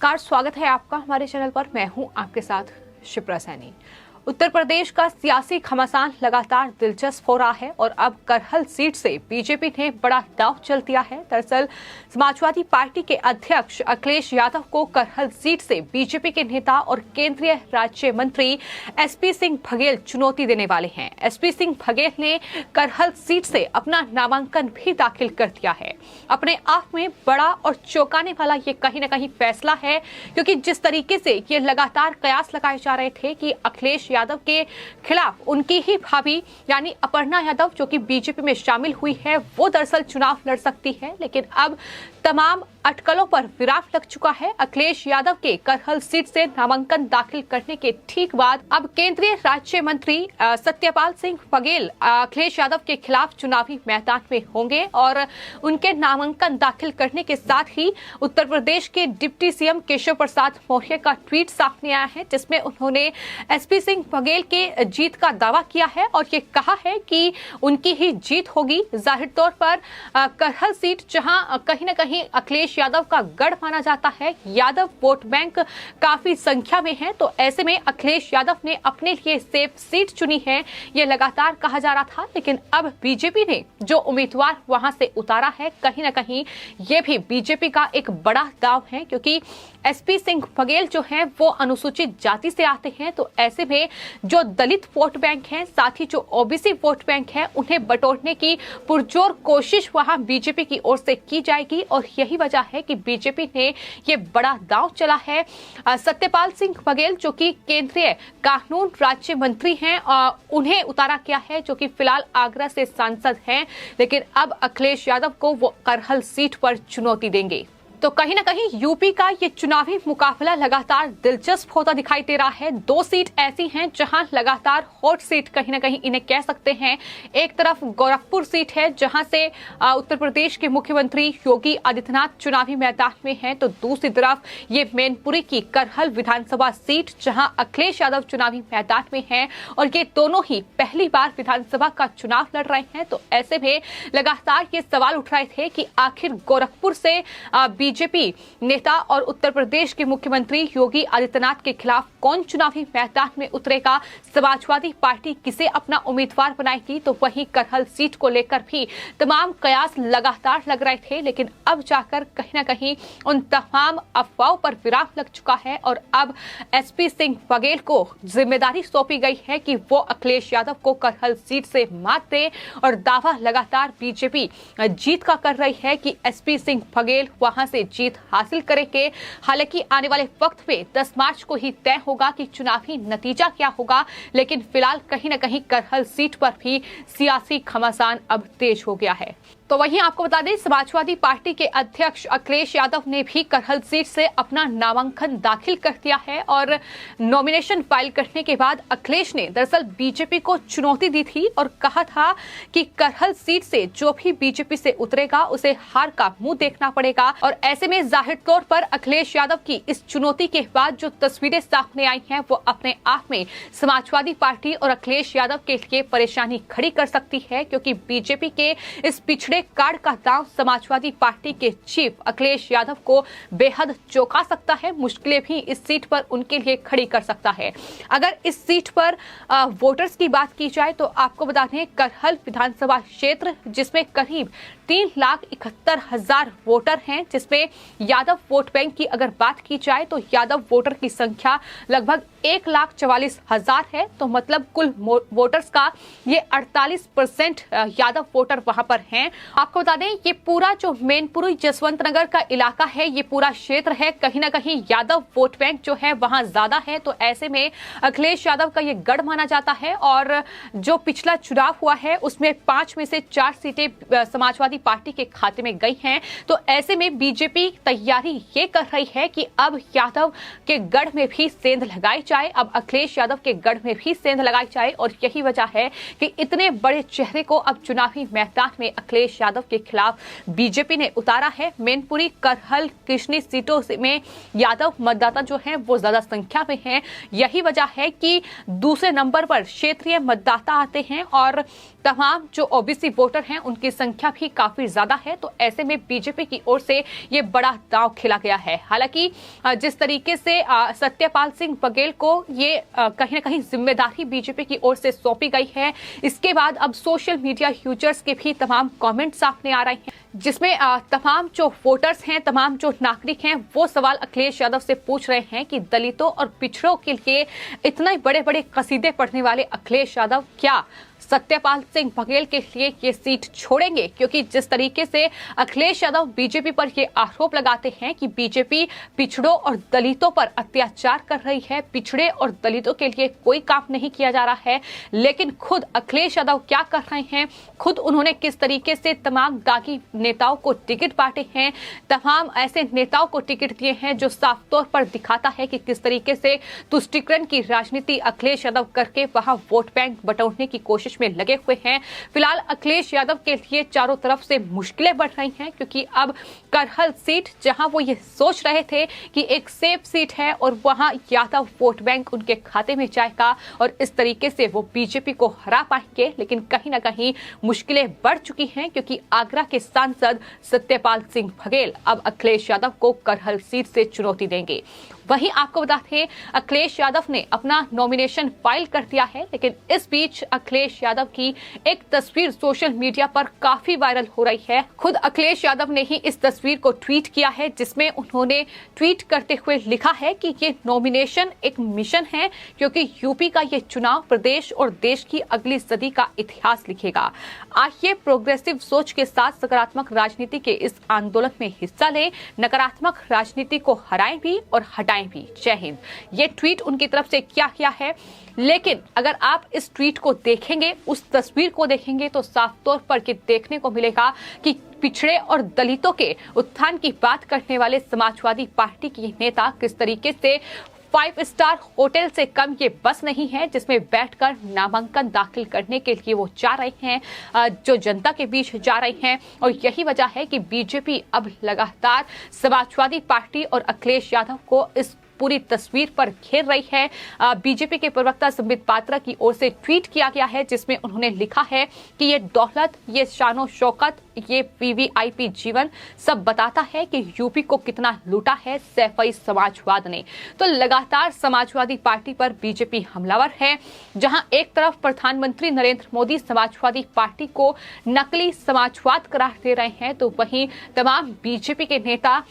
नमस्कार, स्वागत है आपका हमारे चैनल पर। मैं हूं आपके साथ शिप्रा सैनी। उत्तर प्रदेश का सियासी घमासान लगातार दिलचस्प हो रहा है और अब करहल सीट से बीजेपी ने बड़ा दांव चल दिया है। दरअसल समाजवादी पार्टी के अध्यक्ष अखिलेश यादव को करहल सीट से बीजेपी के नेता और केंद्रीय राज्य मंत्री एसपी सिंह बघेल चुनौती देने वाले हैं। एसपी सिंह बघेल ने करहल सीट से अपना नामांकन भी दाखिल कर दिया है। अपने आप में बड़ा और चौंकाने वाला ये कहीं न कहीं फैसला है, क्योंकि जिस तरीके से ये लगातार कयास लगाए जा रहे थे कि अखिलेश यादव के खिलाफ उनकी ही भाभी यानी अपर्णा यादव, जो कि बीजेपी में शामिल हुई है, वो दरअसल चुनाव लड़ सकती है। लेकिन अब तमाम अटकलों पर विराम लग चुका है। अखिलेश यादव के करहल सीट से नामांकन दाखिल करने के ठीक बाद अब केंद्रीय राज्य मंत्री सत्यपाल सिंह बघेल अखिलेश यादव के खिलाफ चुनावी मैदान में होंगे और उनके नामांकन दाखिल करने के साथ ही उत्तर प्रदेश के डिप्टी सीएम केशव प्रसाद मौर्य का ट्वीट सामने आया है, जिसमें उन्होंने एसपी सिंह बघेल के जीत का दावा किया है और ये कहा है कि उनकी ही जीत होगी। जाहिर तौर पर करहल सीट जहां कहीं न कहीं अखिलेश यादव का गढ़ माना जाता है, यादव वोट बैंक काफी संख्या में है, तो ऐसे में अखिलेश यादव ने अपने लिए सेफ सीट चुनी है, ये लगातार कहा जा रहा था। लेकिन अब बीजेपी ने जो उम्मीदवार वहां से उतारा है, कहीं न कहीं ये भी बीजेपी का एक बड़ा दांव है, क्योंकि एसपी सिंह बघेल जो हैं वो अनुसूचित जाति से आते हैं। तो ऐसे में जो दलित वोट बैंक है, साथ ही जो ओबीसी वोट बैंक है, उन्हें बटोरने की पुरजोर कोशिश वहां बीजेपी की ओर से की जाएगी और यही वजह है कि बीजेपी ने ये बड़ा दांव चला है। सत्यपाल सिंह बघेल जो कि केंद्रीय कानून राज्य मंत्री हैं, उन्हें उतारा गया है, जो कि फिलहाल आगरा से सांसद हैं। लेकिन अब अखिलेश यादव को वो करहल सीट पर चुनौती देंगे। तो कहीं ना कहीं यूपी का ये चुनावी मुकाबला लगातार दिलचस्प होता दिखाई दे रहा है। दो सीट ऐसी हैं जहां लगातार हॉट सीट कहीं ना कहीं इन्हें कह सकते हैं। एक तरफ गोरखपुर सीट है, जहां से उत्तर प्रदेश के मुख्यमंत्री योगी आदित्यनाथ चुनावी मैदान में हैं, तो दूसरी तरफ ये मैनपुरी की करहल विधानसभा सीट, जहां अखिलेश यादव चुनावी मैदान में हैं और ये दोनों ही पहली बार विधानसभा का चुनाव लड़ रहे हैं। तो ऐसे में लगातार ये सवाल उठ रहे थे कि आखिर गोरखपुर से बीजेपी नेता और उत्तर प्रदेश के मुख्यमंत्री योगी आदित्यनाथ के खिलाफ कौन चुनावी मैदान में उतरेगा, समाजवादी पार्टी किसे अपना उम्मीदवार बनाएगी। तो वहीं करहल सीट को लेकर भी तमाम कयास लगातार लग रहे थे, लेकिन अब जाकर कहीं ना कहीं उन तमाम अफवाहों पर विराम लग चुका है और अब एसपी सिंह बघेल को जिम्मेदारी सौंपी गई है कि वो अखिलेश यादव को करहल सीट से मात दे। और दावा लगातार बीजेपी जीत का कर रही है कि एसपी सिंह बघेल वहां से जीत हासिल करेंगे। हालांकि आने वाले वक्त में 10 मार्च को ही तय होगा कि चुनावी नतीजा क्या होगा, लेकिन फिलहाल कहीं न कहीं करहल सीट पर भी सियासी घमासान अब तेज हो गया है। तो वहीं आपको बता दें, समाजवादी पार्टी के अध्यक्ष अखिलेश यादव ने भी करहल सीट से अपना नामांकन दाखिल कर दिया है और नॉमिनेशन फाइल करने के बाद अखिलेश ने दरअसल बीजेपी को चुनौती दी थी और कहा था कि करहल सीट से जो भी बीजेपी से उतरेगा उसे हार का मुंह देखना पड़ेगा। और ऐसे में जाहिर तौर पर अखिलेश यादव की इस चुनौती के बाद जो तस्वीरें सामने आई हैं, वो अपने आप में समाजवादी पार्टी और अखिलेश यादव के लिए परेशानी खड़ी कर सकती है, क्योंकि बीजेपी के इस पिछड़े कार्ड का दांव समाजवादी पार्टी के चीफ अखिलेश यादव को बेहद चौंका सकता है। मुश्किलें भी इस सीट पर उनके लिए खड़ी कर सकता है। अगर इस सीट पर वोटर्स की बात की जाए तो आपको बता दें, करहल विधानसभा क्षेत्र जिसमें करीब 3,71,000 वोटर हैं, जिसमें यादव वोट बैंक की अगर बात की जाए तो यादव वोटर की संख्या लगभग 1,44,000 है। तो मतलब कुल वोटर्स का ये 48% यादव वोटर वहां पर हैं। आपको बता दें, ये पूरा जो मैनपुरी जसवंत नगर का इलाका है, ये पूरा क्षेत्र है, कहीं ना कहीं यादव वोट बैंक जो है वहां ज्यादा है। तो ऐसे में अखिलेश यादव का ये गढ़ माना जाता है और जो पिछला चुनाव हुआ है उसमें 5 में से 4 सीटें समाजवादी पार्टी के खाते में गई हैं। तो ऐसे में बीजेपी तैयारी ये कर रही है कि अब यादव के गढ़ में भी सेंध लगाई जाए, अब अखिलेश यादव के गढ़ में भी सेंध लगाई जाए। और यही वजह है कि इतने बड़े चेहरे को अब चुनावी मैदान में अखिलेश अखिलेश यादव के खिलाफ बीजेपी ने उतारा है। मैनपुरी, करहल, कृष्णी सीटों में यादव मतदाता जो हैं वो ज्यादा संख्या में हैं। यही वजह है कि दूसरे नंबर पर क्षेत्रीय मतदाता आते हैं और तमाम जो ओबीसी वोटर हैं उनकी संख्या भी काफी ज्यादा है। तो ऐसे में बीजेपी की ओर से ये बड़ा दांव खेला गया है। हालांकि जिस तरीके से सत्यपाल सिंह बघेल को ये कहीं ना कहीं जिम्मेदारी बीजेपी की ओर से सौंपी गई है, इसके बाद अब सोशल मीडिया यूजर्स के भी तमाम कमेंट सामने आ रहे हैं, जिसमें तमाम जो वोटर्स हैं, तमाम जो नागरिक हैं, वो सवाल अखिलेश यादव से पूछ रहे हैं कि दलितों और पिछड़ों के लिए इतने बड़े बड़े कसीदे पढ़ने वाले अखिलेश यादव क्या सत्यपाल सिंह बघेल के लिए ये सीट छोड़ेंगे? क्योंकि जिस तरीके से अखिलेश यादव बीजेपी पर ये आरोप लगाते हैं कि बीजेपी पिछड़ों और दलितों पर अत्याचार कर रही है, पिछड़े और दलितों के लिए कोई काम नहीं किया जा रहा है, लेकिन खुद अखिलेश यादव क्या कर रहे हैं, खुद उन्होंने किस तरीके से तमाम दागी नेताओं को टिकट बांटे हैं, तमाम ऐसे नेताओं को टिकट दिए हैं जो साफ तौर पर दिखाता है कि किस तरीके से तुष्टीकरण की राजनीति अखिलेश यादव करके वहां वोट बैंक बटोरने की कोशिश में लगे हुए हैं। फिलहाल अखिलेश यादव के लिए चारों तरफ से मुश्किलें बढ़ रही हैं, क्योंकि अब करहल सीट, जहां वो ये सोच रहे थे कि एक सेफ सीट है और वहां यादव वोट बैंक उनके खाते में जाएगा और इस तरीके से वो बीजेपी को हरा पाएंगे, लेकिन कहीं ना कहीं मुश्किलें बढ़ चुकी हैं, क्योंकि आगरा के सांसद सत्यपाल सिंह बघेल अब अखिलेश यादव को करहल सीट से चुनौती देंगे। वहीं आपको बता दें, अखिलेश यादव ने अपना नॉमिनेशन फाइल कर दिया है, लेकिन इस बीच अखिलेश यादव की एक तस्वीर सोशल मीडिया पर काफी वायरल हो रही है। खुद अखिलेश यादव ने ही इस तस्वीर को ट्वीट किया है, जिसमें उन्होंने ट्वीट करते हुए लिखा है कि ये नॉमिनेशन एक मिशन है, क्योंकि यूपी का ये चुनाव प्रदेश और देश की अगली सदी का इतिहास लिखेगा। आइए प्रोग्रेसिव सोच के साथ सकारात्मक राजनीति के इस आंदोलन में हिस्सा लें, नकारात्मक राजनीति को हराएं भी और हटाएं भी। जय हिंद। ये ट्वीट उनकी तरफ से किया है, लेकिन अगर आप इस ट्वीट को देखेंगे, उस तस्वीर को देखेंगे, तो साफ तौर पर ये देखने को मिलेगा कि पिछड़े और दलितों के उत्थान की बात करने वाले समाजवादी पार्टी के नेता किस तरीके से 5 स्टार होटल से कम ये बस नहीं है जिसमें बैठकर नामांकन दाखिल करने के लिए वो जा रहे हैं, जो जनता के बीच जा रहे हैं। और यही वजह है कि बीजेपी अब लगातार समाजवादी पार्टी और अखिलेश यादव को इस पूरी तस्वीर पर घेर रही है। बीजेपी के प्रवक्ता संबित पात्रा की ओर से ट्वीट किया गया है, जिसमें उन्होंने लिखा है कि ये दौलत, ये शानो शौकत, ये वीवीआईपी जीवन सब बताता है कि यूपी को कितना लूटा है सैफई समाजवाद ने। तो लगातार समाजवादी पार्टी पर बीजेपी हमलावर है। जहां एक तरफ प्रधानमंत्री नरेंद्र मोदी समाजवादी पार्टी को नकली समाजवाद करार दे रहे हैं, तो वहीं तमाम बीजेपी के नेता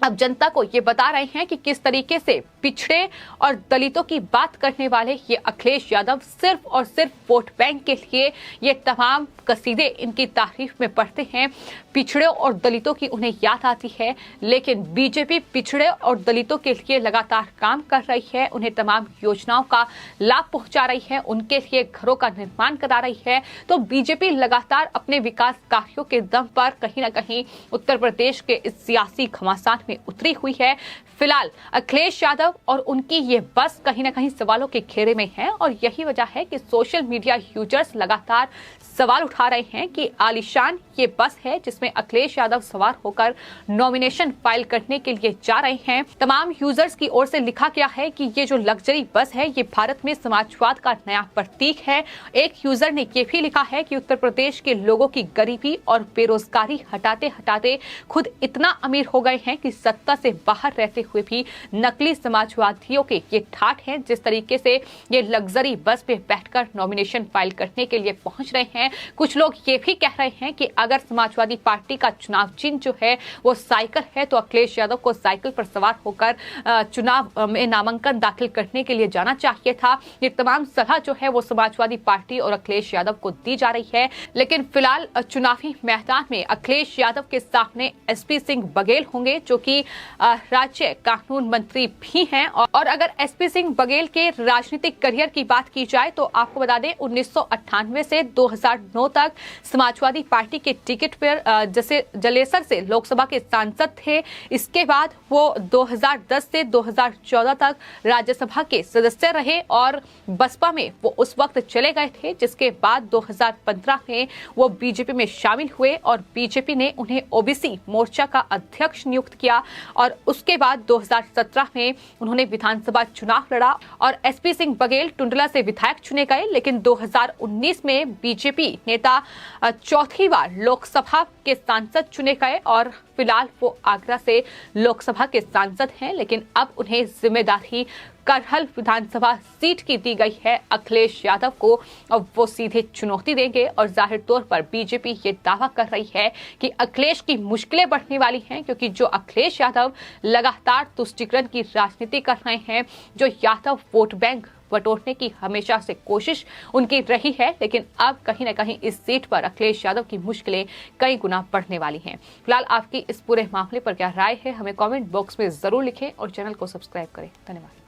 अब जनता को ये बता रहे हैं कि किस तरीके से पिछड़े और दलितों की बात करने वाले ये अखिलेश यादव सिर्फ और सिर्फ वोट बैंक के लिए ये तमाम कसीदे इनकी तारीफ में पढ़ते हैं। पिछड़े और दलितों की उन्हें याद आती है, लेकिन बीजेपी पिछड़े और दलितों के लिए लगातार काम कर रही है, उन्हें तमाम योजनाओं का लाभ पहुंचा रही है, उनके लिए घरों का निर्माण करा रही है। तो बीजेपी लगातार अपने विकास कार्यों के दम पर कहीं ना कहीं उत्तर प्रदेश के इस सियासी घमासान में उतरी हुई है। फिलहाल अखिलेश यादव और उनकी ये बस कहीं ना कहीं सवालों के घेरे में है, और यही वजह है कि सोशल मीडिया यूजर्स लगातार सवाल उठा रहे हैं कि आलीशान ये बस है जिसमें अखिलेश यादव सवार होकर नॉमिनेशन फाइल करने के लिए जा रहे हैं। तमाम यूजर्स की ओर से लिखा गया है कि ये जो लग्जरी बस है ये भारत में समाजवाद का नया प्रतीक है। एक यूजर ने ये भी लिखा है कि उत्तर प्रदेश के लोगों की गरीबी और बेरोजगारी हटाते हटाते खुद इतना अमीर हो गए हैं कि सत्ता से बाहर रहते हुए भी नकली समाजवादियों के ये ठाठ हैं। जिस तरीके से ये लग्जरी बस पे बैठकर नॉमिनेशन फाइल करने के लिए पहुंच रहे हैं। कुछ लोग ये भी कह रहे हैं कि अगर समाजवादी पार्टी का चुनाव चिन्ह जो है वो साइकिल है, तो अखिलेश यादव को साइकिल पर सवार होकर चुनाव में नामांकन दाखिल करने के लिए जाना चाहिए था। ये तमाम सलाह जो है वो समाजवादी पार्टी और अखिलेश यादव को दी जा रही है। लेकिन फिलहाल चुनावी मैदान में अखिलेश यादव के सामने एसपी सिंह बघेल होंगे, जो कि राज्य कानून मंत्री भी हैं। और अगर एसपी सिंह बघेल के राजनीतिक करियर की बात की जाए तो आपको बता दें 1998 से 2009 तक समाजवादी पार्टी के टिकट पर जैसे जलेसर से लोकसभा के सांसद थे। इसके बाद वो 2010 से 2014 तक राज्यसभा के सदस्य रहे और बसपा में वो उस वक्त चले गए थे, जिसके बाद 2015 में वो बीजेपी में शामिल हुए और बीजेपी ने उन्हें ओबीसी मोर्चा का अध्यक्ष नियुक्त किया। और उसके बाद 2017 में उन्होंने विधानसभा चुनाव लड़ा और एसपी सिंह बघेल टुंडला से विधायक चुने गए। लेकिन 2019 में बीजेपी नेता चौथी बार लोकसभा के सांसद चुने गए और फिलहाल वो आगरा से लोकसभा के सांसद हैं। लेकिन अब उन्हें जिम्मेदारी करहल विधानसभा सीट की दी गई है अखिलेश यादव को। अब वो सीधे चुनौती देंगे और जाहिर तौर पर बीजेपी ये दावा कर रही है कि अखिलेश की मुश्किलें बढ़ने वाली हैं, क्योंकि जो अखिलेश यादव लगातार तुष्टीकरण की राजनीति कर रहे हैं, जो यादव वोट बैंक बटोरने की हमेशा से कोशिश उनकी रही है, लेकिन अब कहीं न कहीं इस सीट पर अखिलेश यादव की मुश्किलें कई गुना बढ़ने वाली हैं। फिलहाल आपकी इस पूरे मामले पर क्या राय है, हमें कमेंट बॉक्स में जरूर लिखें और चैनल को सब्सक्राइब करें। धन्यवाद।